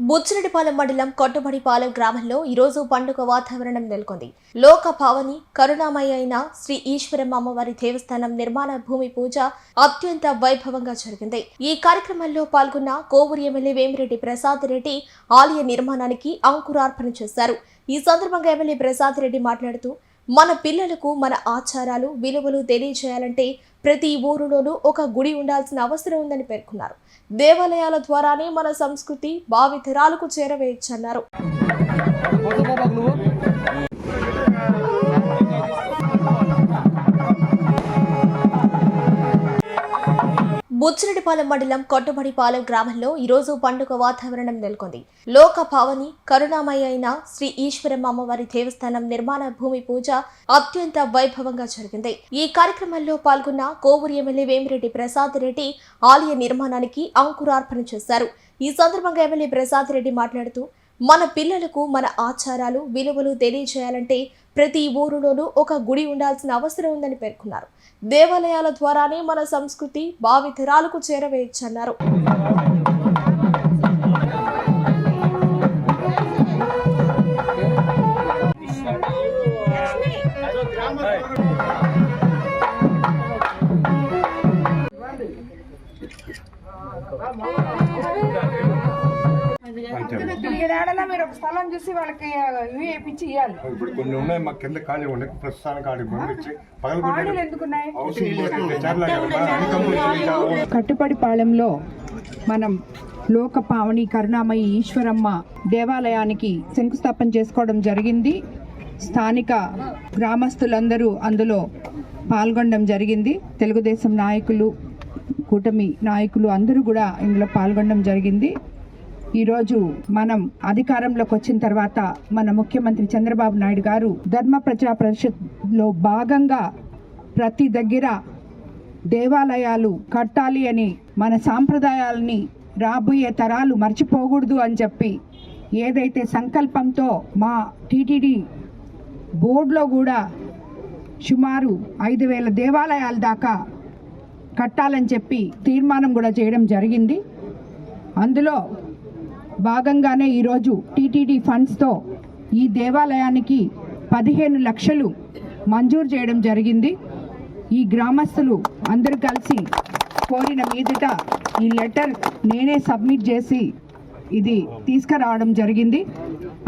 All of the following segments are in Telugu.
బుచ్చిరెడ్డిపాలెం మండలం కొట్టబడిపాలెం గ్రామంలో ఈరోజు పండుగ వాతావరణం నెలకొంది. లోక భావని కరుణామయి అయిన శ్రీ ఈశ్వరమ్మ అమ్మవారి దేవస్థానం నిర్మాణ భూమి పూజ అత్యంత వైభవంగా జరిగింది. ఈ కార్యక్రమంలో పాల్గొన్న కోవూరు ఎమ్మెల్యే వేమిరెడ్డి ప్రసాద్ రెడ్డి ఆలయ నిర్మాణానికి అంకురార్పణ చేశారు. ఈ సందర్భంగా ఎమ్మెల్యే ప్రసాద్ రెడ్డి మాట్లాడుతూ, మన పిల్లలకు మన ఆచారాలు విలువలు తెలియజేయాలంటే ప్రతి ఊరిలోనూ ఒక గుడి ఉండాల్సిన అవసరం ఉందని పేర్కొన్నారు. దేవాలయాల ద్వారానే మన సంస్కృతి భావితరాలకు చేరవేయచ్చన్నారు. బుచ్చిరెడ్డిపాలెం మండలం కొట్టబడిపాలెం గ్రామంలో ఈరోజు పండుగ వాతావరణం నెలకొంది. లోక భావని కరుణామయి అయిన శ్రీ ఈశ్వరమ్మ అమ్మవారి దేవస్థానం నిర్మాణ భూమి పూజ అత్యంత వైభవంగా జరిగింది. ఈ కార్యక్రమంలో పాల్గొన్న కోవూరు ఎమ్మెల్యే వేమిరెడ్డి ప్రసాద్ రెడ్డి ఆలయ నిర్మాణానికి అంకురార్పణ చేశారు. ఈ సందర్భంగా ఎమ్మెల్యే ప్రసాద్ రెడ్డి మాట్లాడుతూ, మన పిల్లలకు మన ఆచారాలు విలువలు తెలియజేయాలంటే ప్రతి ఊరిలోనూ ఒక గుడి ఉండాల్సిన అవసరం ఉందని పేర్కొన్నారు. దేవాలయాల ద్వారానే మన సంస్కృతి భావితరాలకు చేరవేయచ్చన్నారు. మీరు ఒక స్థలం చూసి వాళ్ళకి వేయించి ఇవ్వాలి. ఇప్పుడు కొన్ని ఉన్నాయి, మా కింద ఖాళీ ఉన్నాయి, ప్రస్తుతానికి కట్టుబడిపాలెంలో మనం లోక పావని కరుణామయి ఈశ్వరమ్మ దేవాలయానికి శంకుస్థాపన చేసుకోవడం జరిగింది. స్థానిక గ్రామస్తులందరూ అందులో పాల్గొనడం జరిగింది. తెలుగుదేశం నాయకులు, కూటమి నాయకులు అందరూ కూడా ఇందులో పాల్గొనడం జరిగింది. ఈరోజు మనం అధికారంలోకి వచ్చిన తర్వాత మన ముఖ్యమంత్రి చంద్రబాబు నాయుడు గారు ధర్మ ప్రజా పరిషత్లో భాగంగా ప్రతి దగ్గర దేవాలయాలు కట్టాలి అని, మన సాంప్రదాయాలని రాబోయే తరాలు మర్చిపోకూడదు అని చెప్పి ఏదైతే సంకల్పంతో మా టీటీడీ బోర్డులో కూడా సుమారు 5,000 దేవాలయాల దాకా కట్టాలని చెప్పి తీర్మానం కూడా చేయడం జరిగింది. అందులో భాగంగానే ఈరోజు టీటీడీ ఫండ్స్తో ఈ దేవాలయానికి 15 లక్షలు మంజూరు చేయడం జరిగింది. ఈ గ్రామస్తులు అందరూ కలిసి కోరిన మీదట ఈ లెటర్ నేనే సబ్మిట్ చేసి ఇది తీసుకురావడం జరిగింది.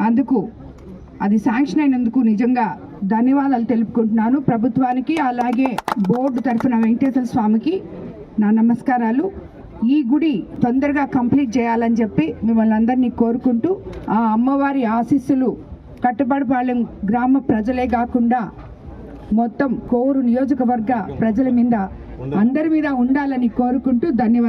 అందుకు అది శాంక్షన్ అయినందుకు నిజంగా ధన్యవాదాలు తెలుపుకుంటున్నాను ప్రభుత్వానికి, అలాగే బోర్డు తరఫున వెంకటేశ్వర స్వామికి నా నమస్కారాలు. ఈ గుడి తొందరగా కంప్లీట్ చేయాలని చెప్పి మిమ్మల్ని అందరినీ కోరుకుంటూ, ఆ అమ్మవారి ఆశీస్సులు కట్టుబడిపాలెం గ్రామ ప్రజలే కాకుండా మొత్తం కోవూరు నియోజకవర్గ ప్రజల మీద అందరి మీద ఉండాలని కోరుకుంటూ ధన్యవాదాలు.